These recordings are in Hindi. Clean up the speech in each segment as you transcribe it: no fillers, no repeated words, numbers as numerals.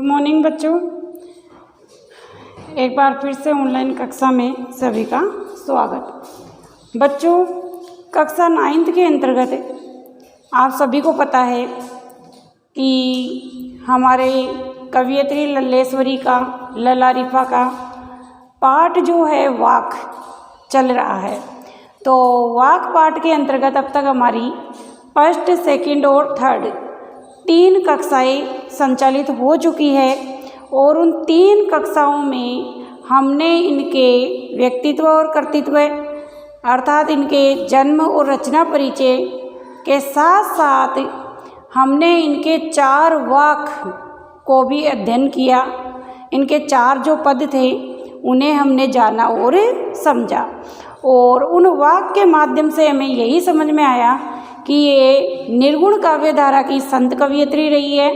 गुड मॉर्निंग बच्चों, एक बार फिर से ऑनलाइन कक्षा में सभी का स्वागत। बच्चों, कक्षा 9th के अंतर्गत आप सभी को पता है कि हमारे कवयित्री लल्लेश्वरी का लला रिफा का पाठ जो है वाक चल रहा है। तो वाक पाठ के अंतर्गत अब तक हमारी फर्स्ट, सेकंड और थर्ड 3 कक्षाएं संचालित हो चुकी है और उन 3 कक्षाओं में हमने इनके व्यक्तित्व और कर्तृत्व अर्थात इनके जन्म और रचना परिचय के साथ साथ हमने इनके 4 वाक को भी अध्ययन किया। इनके 4 जो पद थे उन्हें हमने जाना और समझा और उन वाक के माध्यम से हमें यही समझ में आया कि ये निर्गुण काव्य धारा की संत कवयित्री रही है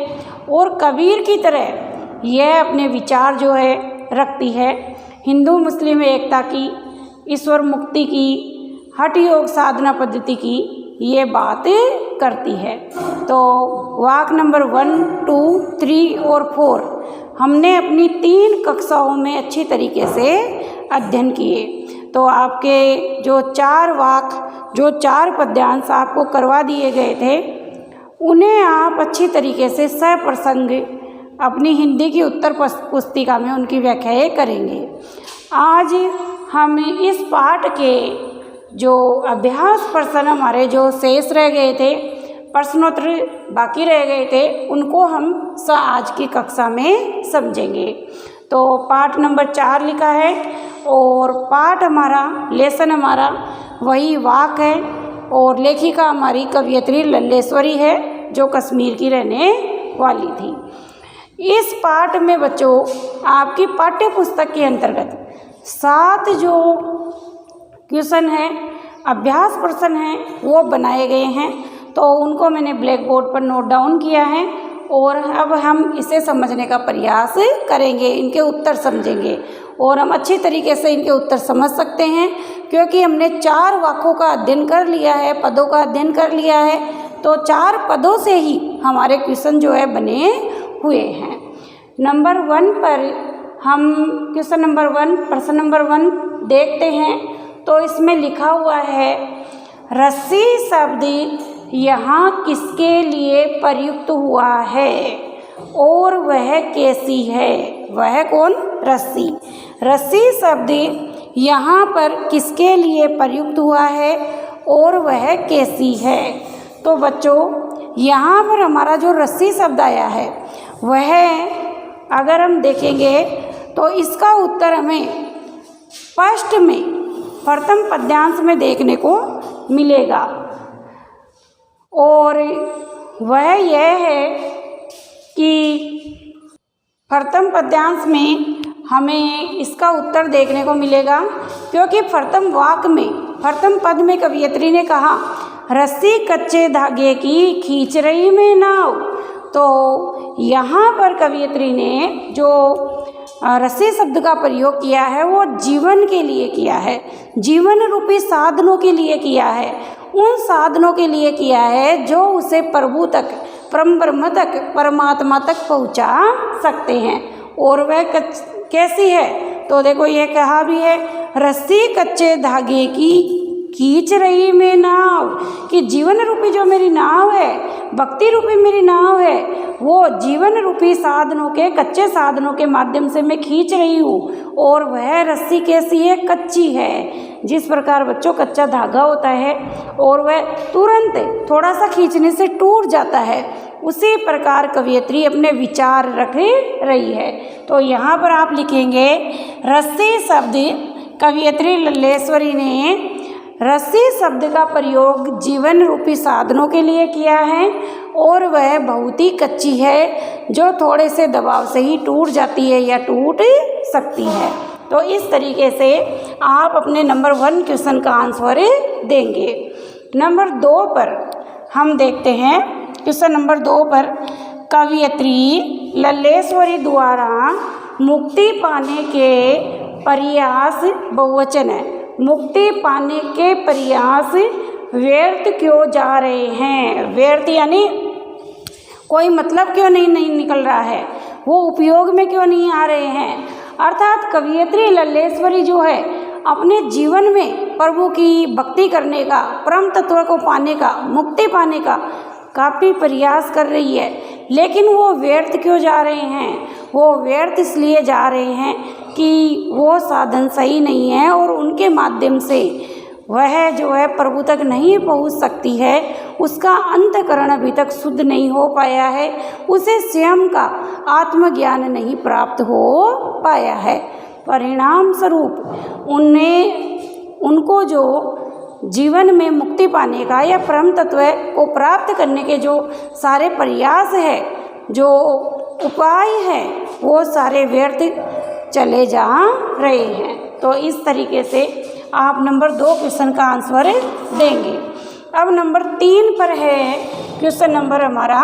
और कबीर की तरह यह अपने विचार जो है रखती है। हिंदू मुस्लिम एकता की, ईश्वर मुक्ति की, हठ योग साधना पद्धति की ये बातें करती है। तो वाक नंबर 1, 2, 3 और 4 हमने अपनी 3 कक्षाओं में अच्छी तरीके से अध्ययन किए। तो आपके जो 4 वाक, जो 4 पद्यांश आपको करवा दिए गए थे उन्हें आप अच्छी तरीके से सप्रसंग अपनी हिंदी की उत्तर पुस्तिका में उनकी व्याख्याएं करेंगे। आज हम इस पाठ के जो अभ्यास प्रश्न हमारे जो शेष रह गए थे, प्रश्नोत्तर बाकी रह गए थे, उनको हम आज की कक्षा में समझेंगे। तो पाठ नंबर 4 लिखा है और पाठ हमारा, लेसन हमारा वही वाक है और लेखिका हमारी कवयित्री लल्लेश्वरी है जो कश्मीर की रहने वाली थी। इस पाठ में बच्चों आपकी पाठ्य पुस्तक के अंतर्गत 7 जो क्वेश्चन हैं, अभ्यास प्रश्न हैं, वो बनाए गए हैं। तो उनको मैंने ब्लैक बोर्ड पर नोट डाउन किया है और अब हम इसे समझने का प्रयास करेंगे, इनके उत्तर समझेंगे और हम अच्छी तरीके से इनके उत्तर समझ सकते हैं क्योंकि हमने 4 वाक्यों का अध्ययन कर लिया है, पदों का अध्ययन कर लिया है। तो 4 पदों से ही हमारे क्वेश्चन जो है बने हुए हैं। नंबर 1 पर हम क्वेश्चन नंबर 1, प्रश्न नंबर 1 देखते हैं। तो इसमें लिखा हुआ है, रस्सी शब्द यहाँ किसके लिए प्रयुक्त हुआ है और वह कैसी है? वह कौन? रस्सी। रस्सी शब्द यहाँ पर किसके लिए प्रयुक्त हुआ है और वह कैसी है? तो बच्चों यहाँ पर हमारा जो रस्सी शब्द आया है वह अगर हम देखेंगे तो इसका उत्तर हमें फर्स्ट में, प्रथम पद्यांश में देखने को मिलेगा और वह यह है कि प्रथम पद्यांश में हमें इसका उत्तर देखने को मिलेगा क्योंकि प्रथम वाक में, प्रथम पद में कवयित्री ने कहा, रस्सी कच्चे धागे की खींच रही मैं नाव। तो यहाँ पर कवयित्री ने जो रस्सी शब्द का प्रयोग किया है वो जीवन के लिए किया है, जीवन रूपी साधनों के लिए किया है, उन साधनों के लिए किया है जो उसे प्रभु तक, परम ब्रह्म तक, परमात्मा तक पहुंचा सकते हैं। और वह कैसी है? तो देखो ये कहा भी है, रस्सी कच्चे धागे की खींच रही मैं नाव, कि जीवन रूपी जो मेरी नाव है, भक्ति रूपी मेरी नाव है, वो जीवन रूपी साधनों के, कच्चे साधनों के माध्यम से मैं खींच रही हूँ। और वह रस्सी कैसी है? कच्ची है। जिस प्रकार बच्चों कच्चा धागा होता है और वह तुरंत थोड़ा सा खींचने से टूट जाता है, उसी प्रकार कवयित्री अपने विचार रख रही है। तो यहाँ पर आप लिखेंगे, रस्सी शब्द कवयित्री लल्लेश्वरी ने रस्सी शब्द का प्रयोग जीवन रूपी साधनों के लिए किया है और वह बहुत ही कच्ची है जो थोड़े से दबाव से ही टूट जाती है या टूट सकती है। तो इस तरीके से आप अपने नंबर 1 क्वेश्चन का आंसर देंगे। नंबर 2 पर हम देखते हैं, क्वेश्चन नंबर 2 पर कवयित्री लल्लेश्वरी द्वारा मुक्ति पाने के प्रयास, बहुवचन है, मुक्ति पाने के प्रयास व्यर्थ क्यों जा रहे हैं? व्यर्थ यानी कोई मतलब क्यों नहीं निकल रहा है, वो उपयोग में क्यों नहीं आ रहे हैं। अर्थात कवयित्री लल्लेश्वरी जो है अपने जीवन में प्रभु की भक्ति करने का, परम तत्व को पाने का, मुक्ति पाने का काफ़ी प्रयास कर रही है, लेकिन वो व्यर्थ क्यों जा रहे हैं। वो व्यर्थ इसलिए जा रहे हैं कि वो साधन सही नहीं है और उनके माध्यम से वह जो है प्रभु तक नहीं पहुंच सकती है। उसका अंतःकरण अभी तक शुद्ध नहीं हो पाया है, उसे स्वयं का आत्मज्ञान नहीं प्राप्त हो पाया है। परिणाम स्वरूप उनको जो जीवन में मुक्ति पाने का या परम तत्व को प्राप्त करने के जो सारे प्रयास है, जो उपाय है, वो सारे व्यर्थ चले जा रहे हैं। तो इस तरीके से आप नंबर 2 क्वेश्चन का आंसर देंगे। अब नंबर 3 पर है क्वेश्चन नंबर हमारा,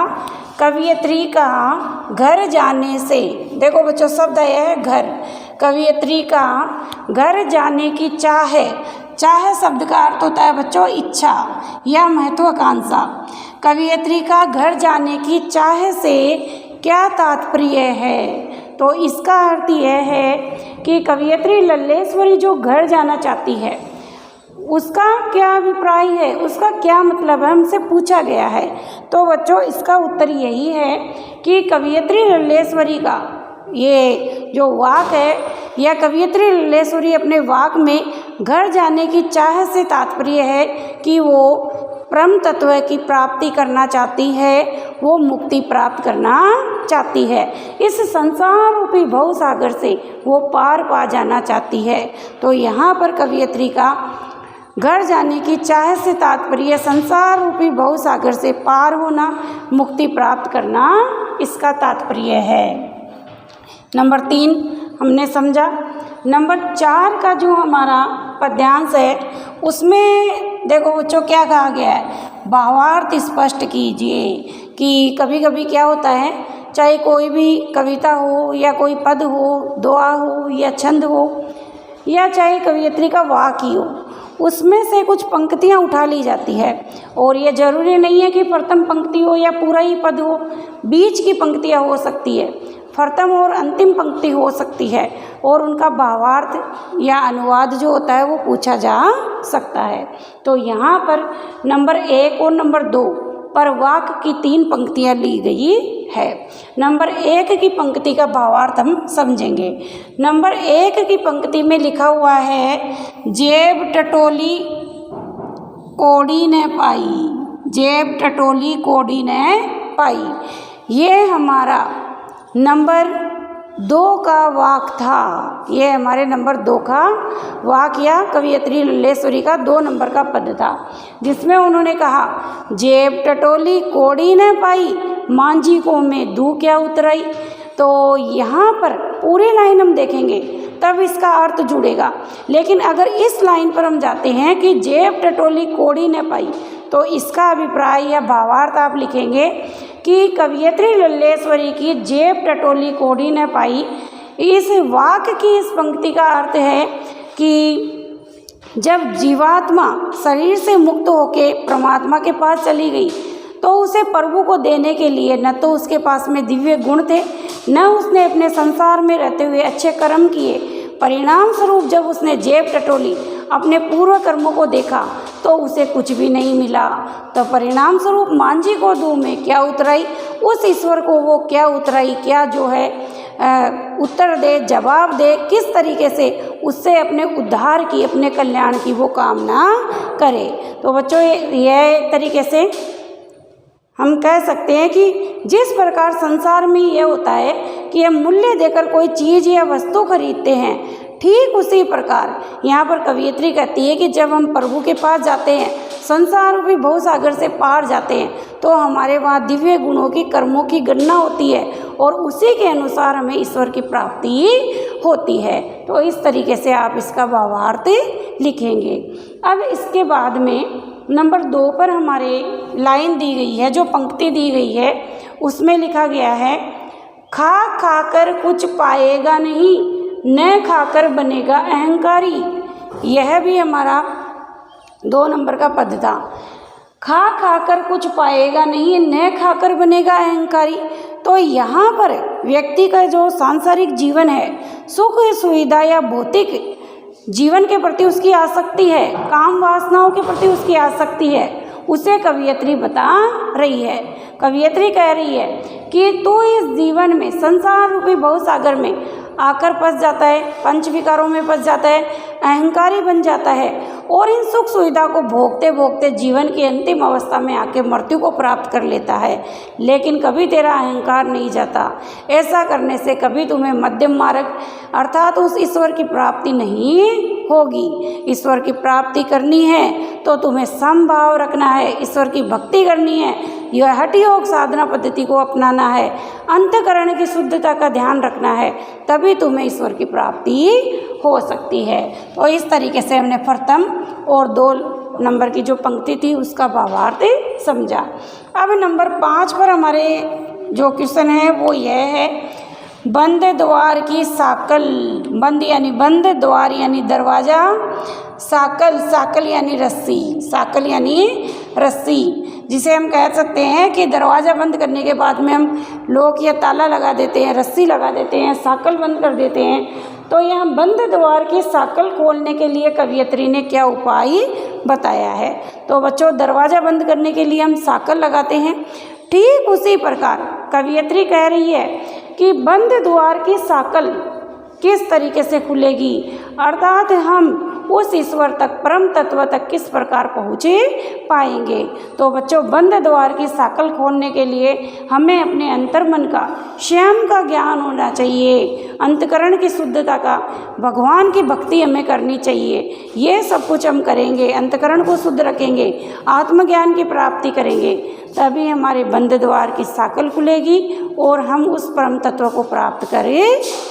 कवयित्री का घर जाने से। देखो बच्चों, शब्द आया है घर। कवयित्री का घर जाने की चाह है। चाह शब्द का अर्थ होता है बच्चों इच्छा या महत्वाकांक्षा। कवयित्री का घर जाने की चाह से क्या तात्पर्य है। तो इसका अर्थ यह है कि कवयित्री लल्लेश्वरी जो घर जाना चाहती है उसका क्या अभिप्राय है, उसका क्या मतलब है, हमसे पूछा गया है। तो बच्चों इसका उत्तर यही है कि कवयित्री लल्लेश्वरी का ये जो वाक है या कवयित्री लल्लेश्वरी अपने वाक में घर जाने की चाह से तात्पर्य है कि वो परम तत्व की प्राप्ति करना चाहती है, वो मुक्ति प्राप्त करना चाहती है। इस संसार रूपी भवसागर से वो पार पा जाना चाहती है। तो यहाँ पर कवयित्री का घर जाने की चाह से तात्पर्य संसार रूपी भवसागर से पार होना, मुक्ति प्राप्त करना, इसका तात्पर्य है। नंबर 3 हमने समझा। नंबर 4 का जो हमारा पद्यांश है उसमें देखो बच्चों क्या कहा गया है, भावार्थ स्पष्ट कीजिए। कि कभी कभी क्या होता है, चाहे कोई भी कविता हो या कोई पद हो, दोहा हो या छंद हो या चाहे कवयित्री का वाक ही हो, उसमें से कुछ पंक्तियाँ उठा ली जाती है। और ये जरूरी नहीं है कि प्रथम पंक्ति हो या पूरा ही पद हो, बीच की पंक्तियाँ हो सकती है, प्रथम और अंतिम पंक्ति हो सकती है, और उनका भावार्थ या अनुवाद जो होता है वो पूछा जा सकता है। तो यहाँ पर नंबर 1 और नंबर 2 पर वाक की 3 पंक्तियाँ ली गई है। नंबर 1 की पंक्ति का भावार्थ हम समझेंगे। नंबर 1 की पंक्ति में लिखा हुआ है, जेब टटोली कोड़ी ने पाई, जेब टटोली कोड़ी ने पाई। ये हमारा नंबर 2 का वाक था। ये हमारे नंबर 2 का वाक या कवयित्री लल्लेश्वरी का 2 नंबर का पद था, जिसमें उन्होंने कहा, जेब टटोली कोड़ी न पाई, मांझी को मैं दूँ क्या उतराई। तो यहाँ पर पूरी लाइन हम देखेंगे तब इसका अर्थ जुड़ेगा। लेकिन अगर इस लाइन पर हम जाते हैं कि जेब टटोली कोड़ी न पाई, तो इसका अभिप्राय या भावार्थ आप लिखेंगे कि कवयित्री लल्लेश्वरी की जेब टटोली कोड़ी न पाई। इस वाक्य की इस पंक्ति का अर्थ है कि जब जीवात्मा शरीर से मुक्त होकर परमात्मा के पास चली गई तो उसे प्रभु को देने के लिए न तो उसके पास में दिव्य गुण थे, न उसने अपने संसार में रहते हुए अच्छे कर्म किए। परिणाम स्वरूप जब उसने जेब टटोली, अपने पूर्व कर्मों को देखा, तो उसे कुछ भी नहीं मिला। तो परिणाम स्वरूप मांझी को दूँ में क्या उतराई, उस ईश्वर को वो क्या उतराई, क्या जो है उत्तर दे, जवाब दे, किस तरीके से उससे अपने उद्धार की, अपने कल्याण की वो कामना करे। तो बच्चों यह एक तरीके से हम कह सकते हैं कि जिस प्रकार संसार में ये होता है कि हम मूल्य देकर कोई चीज़ या वस्तु खरीदते हैं, ठीक उसी प्रकार यहाँ पर कवयित्री कहती है कि जब हम प्रभु के पास जाते हैं, संसार रूपी भवसागर से पार जाते हैं, तो हमारे वहाँ दिव्य गुणों की, कर्मों की गणना होती है और उसी के अनुसार हमें ईश्वर की प्राप्ति होती है। तो इस तरीके से आप इसका भावार्थ लिखेंगे। अब इसके बाद में नंबर 2 पर हमारे लाइन दी गई है, जो पंक्ति दी गई है, उसमें लिखा गया है, खा खाकर कुछ पाएगा नहीं, न खाकर बनेगा अहंकारी। यह भी हमारा 2 नंबर का पद था। खा खाकर कुछ पाएगा नहीं, न खाकर बनेगा अहंकारी। तो यहाँ पर व्यक्ति का जो सांसारिक जीवन है, सुख सुविधा या भौतिक जीवन के प्रति उसकी आसक्ति है, काम वासनाओं के प्रति उसकी आसक्ति है, उसे कवयित्री बता रही है। कवयित्री कह रही है कि तू इस जीवन में, संसार रूपी भवसागर में आकर फंस जाता है, पंच विकारों में फंस जाता है, अहंकारी बन जाता है और इन सुख सुविधा को भोगते भोगते जीवन की अंतिम अवस्था में आके मृत्यु को प्राप्त कर लेता है। लेकिन कभी तेरा अहंकार नहीं जाता। ऐसा करने से कभी तुम्हें मध्यम मार्ग अर्थात उस ईश्वर की प्राप्ति नहीं होगी। ईश्वर की प्राप्ति करनी है तो तुम्हें समभाव रखना है, ईश्वर की भक्ति करनी है, यह हठ योग साधना पद्धति को अपनाना है, अंतःकरण की शुद्धता का ध्यान रखना है, तभी तुम्हें ईश्वर की प्राप्ति हो सकती है। तो इस तरीके से हमने प्रथम और 2 नंबर की जो पंक्ति थी उसका भावार्थ समझा। अब नंबर 5 पर हमारे जो क्वेश्चन है वो यह है, बंद द्वार की साकल। बंद यानी बंद, द्वार यानी दरवाज़ा, साकल, साकल यानी रस्सी, साकल यानी रस्सी, जिसे हम कह सकते हैं कि दरवाज़ा बंद करने के बाद में हम लोग या ताला लगा देते हैं, रस्सी लगा देते हैं, साकल बंद कर देते हैं। तो यहाँ बंद द्वार की साकल खोलने के लिए कवयित्री ने क्या उपाय बताया है। तो बच्चों, दरवाज़ा बंद करने के लिए हम साकल लगाते हैं, ठीक उसी प्रकार कवयित्री कह रही है कि बंद द्वार की साकल किस तरीके से खुलेगी, अर्थात हम उस ईश्वर तक, परम तत्व तक किस प्रकार पहुँचे पाएंगे। तो बच्चों, बंद द्वार की साकल खोलने के लिए हमें अपने अंतर्मन का, स्वयं का ज्ञान होना चाहिए, अंतकरण की शुद्धता का, भगवान की भक्ति हमें करनी चाहिए। ये सब कुछ हम करेंगे, अंतकरण को शुद्ध रखेंगे, आत्मज्ञान की प्राप्ति करेंगे, तभी हमारे बंद द्वार की साकल खुलेगी और हम उस परम तत्व को प्राप्त कर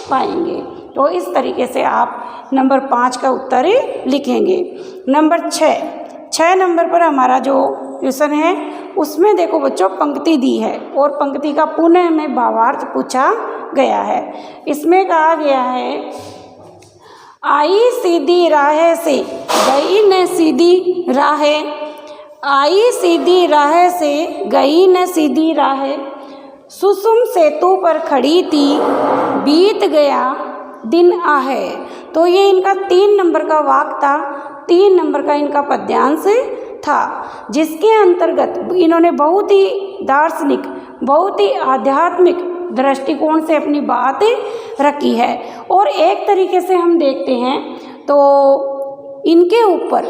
पाएंगे। तो इस तरीके से आप नंबर 5 का उत्तर लिखेंगे। नंबर 6 नंबर पर हमारा जो क्वेश्चन है उसमें देखो बच्चों, पंक्ति दी है और पंक्ति का पुनः में भावार्थ पूछा गया है। इसमें कहा गया है, आई सीधी राह से गई न सीधी राह, आई सीधी राह से गई न सीधी राह, सुसुम सेतु पर खड़ी थी बीत गया दिन आहे। तो ये इनका 3 नंबर का वाक्य था, 3 नंबर का इनका पद्यांश था, जिसके अंतर्गत इन्होंने बहुत ही दार्शनिक, बहुत ही आध्यात्मिक दृष्टिकोण से अपनी बात रखी है। और एक तरीके से हम देखते हैं तो इनके ऊपर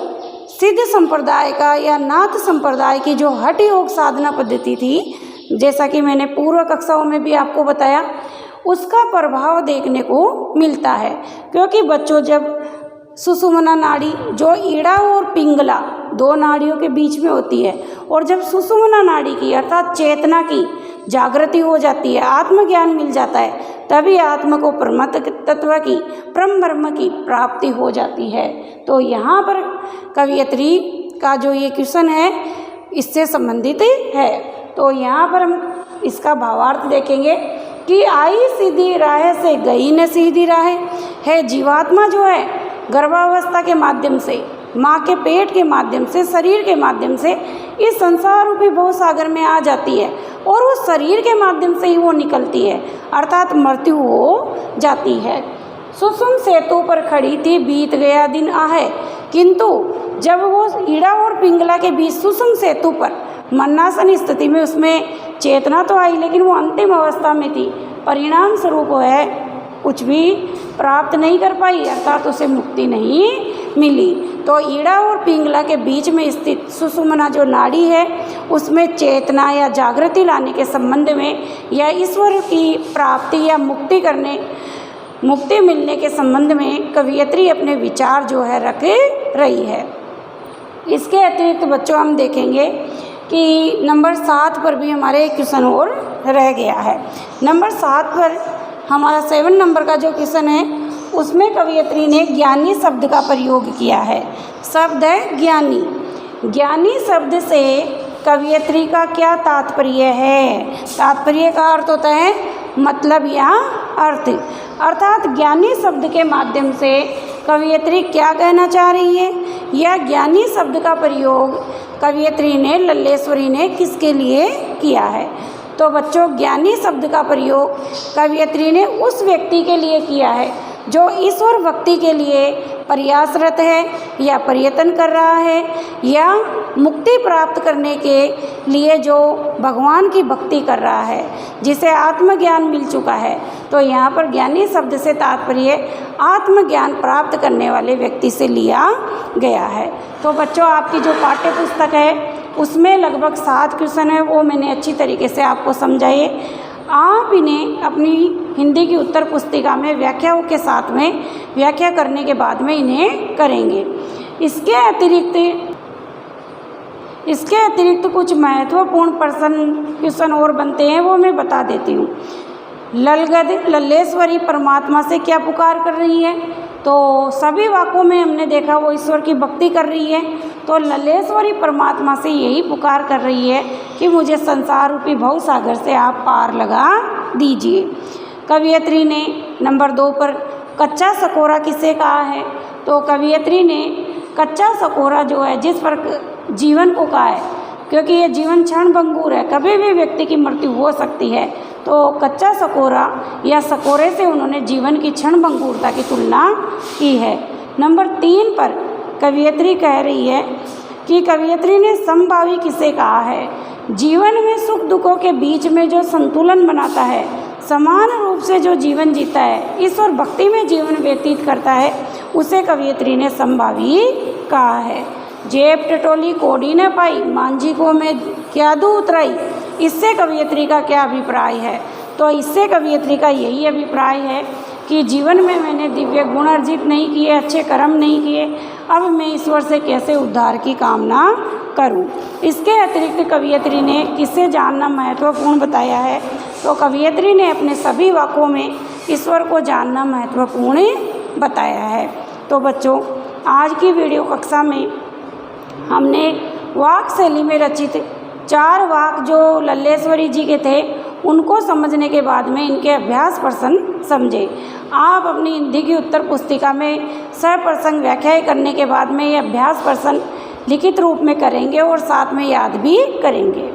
सिद्ध संप्रदाय का या नाथ संप्रदाय की जो हठ योग साधना पद्धति थी, जैसा कि मैंने पूर्व कक्षाओं में भी आपको बताया, उसका प्रभाव देखने को मिलता है। क्योंकि बच्चों, जब सुषुम्ना नाड़ी जो ईड़ा और पिंगला 2 नाड़ियों के बीच में होती है, और जब सुषुम्ना नाड़ी की अर्थात चेतना की जागृति हो जाती है, आत्मज्ञान मिल जाता है, तभी आत्मा को परम तत्व की, परम ब्रह्म की प्राप्ति हो जाती है। तो यहाँ पर कवयित्री का जो ये क्वेश्चन है इससे संबंधित है। तो यहाँ पर हम इसका भावार्थ देखेंगे कि आई सीधी राह से गई न सीधी राह है। जीवात्मा जो है गर्भावस्था के माध्यम से, माँ के पेट के माध्यम से, शरीर के माध्यम से इस संसार रूपी भवसागर में आ जाती है और उस शरीर के माध्यम से ही वो निकलती है, अर्थात मृत्यु हो जाती है। सुसुम सेतु पर खड़ी थी बीत गया दिन आहे, किंतु जब वो ईड़ा और पिंगला के बीच सुसुम सेतु पर मरणासन स्थिति में उसमें चेतना तो आई, लेकिन वो अंतिम अवस्था में थी, परिणाम स्वरूप है कुछ भी प्राप्त नहीं कर पाई, अर्थात उसे मुक्ति नहीं मिली। तो ईड़ा और पिंगला के बीच में स्थित सुषुम्ना जो नाड़ी है उसमें चेतना या जागृति लाने के संबंध में या ईश्वर की प्राप्ति या मुक्ति मिलने के संबंध में कवयित्री अपने विचार जो है रख रही है। इसके अतिरिक्त बच्चों हम देखेंगे कि नंबर 7 पर भी हमारे क्वेश्चन और रह गया है। नंबर 7 पर हमारा 7 नंबर का जो क्वेश्चन है उसमें कवयित्री ने ज्ञानी शब्द का प्रयोग किया है। शब्द है ज्ञानी। ज्ञानी शब्द से कवयित्री का क्या तात्पर्य है? तात्पर्य का अर्थ होता है मतलब या अर्थ, अर्थात ज्ञानी शब्द के माध्यम से कवयित्री क्या कहना चाह रही है, या ज्ञानी शब्द का प्रयोग कवयित्री ने लल्लेश्वरी ने किसके लिए किया है? तो बच्चों ज्ञानी शब्द का प्रयोग कवयित्री ने उस व्यक्ति के लिए किया है जो ईश्वर भक्ति के लिए प्रयासरत है या प्रयत्न कर रहा है या मुक्ति प्राप्त करने के लिए जो भगवान की भक्ति कर रहा है, जिसे आत्मज्ञान मिल चुका है। तो यहाँ पर ज्ञानी शब्द से तात्पर्य आत्मज्ञान प्राप्त करने वाले व्यक्ति से लिया गया है। तो बच्चों आपकी जो पाठ्य पुस्तक है उसमें लगभग 7 क्वेश्चन है, वो मैंने अच्छी तरीके से आपको समझाए। आप इन्हें अपनी हिंदी की उत्तर पुस्तिका में व्याख्याओं के साथ में व्याख्या करने के बाद में इन्हें करेंगे। इसके अतिरिक्त कुछ महत्वपूर्ण प्रश्न क्वेश्चन और बनते हैं, वो मैं बता देती हूँ। लल्लेश्वरी परमात्मा से क्या पुकार कर रही है? तो सभी वाक्यों में हमने देखा वो ईश्वर की भक्ति कर रही है। तो लल्लेश्वरी परमात्मा से यही पुकार कर रही है कि मुझे संसार रूपी भव सागर से आप पार लगा दीजिए। कवयित्री ने नंबर 2 पर कच्चा सकोरा किसे कहा है? तो कवयित्री ने कच्चा सकोरा जो है जिस पर जीवन को कहा है, क्योंकि ये जीवन क्षणभंगुर है, कभी भी व्यक्ति की मृत्यु हो सकती है। तो कच्चा सकोरा या सकोरे से उन्होंने जीवन की क्षणभंगुरता की तुलना की है। नंबर 3 पर कवयित्री कह रही है कि कवयित्री ने समभावी किसे कहा है? जीवन में सुख दुखों के बीच में जो संतुलन बनाता है, समान रूप से जो जीवन जीता है, ईश्वर भक्ति में जीवन व्यतीत करता है, उसे कवयित्री ने समभावी कहा है। जेब टटोली कोड़ी न पाई, मांझी को मैं क्या दूँ उतराई, इससे कवयित्री का क्या अभिप्राय है? तो इससे कवयित्री का यही अभिप्राय है कि जीवन में मैंने दिव्य गुण अर्जित नहीं किए, अच्छे कर्म नहीं किए, अब मैं ईश्वर से कैसे उद्धार की कामना करूं। इसके अतिरिक्त कवयित्री ने किसे जानना महत्वपूर्ण बताया है? तो कवयित्री ने अपने सभी वाक्यों में ईश्वर को जानना महत्वपूर्ण बताया है। तो बच्चों आज की वीडियो कक्षा में हमने वाक शैली में रचित 4 वाक जो लल्लेश्वरी जी के थे उनको समझने के बाद में इनके अभ्यास प्रश्न समझे। आप अपनी हिंदी की उत्तर पुस्तिका में सप्रसंग व्याख्याएं करने के बाद में ये अभ्यास प्रश्न लिखित रूप में करेंगे और साथ में याद भी करेंगे।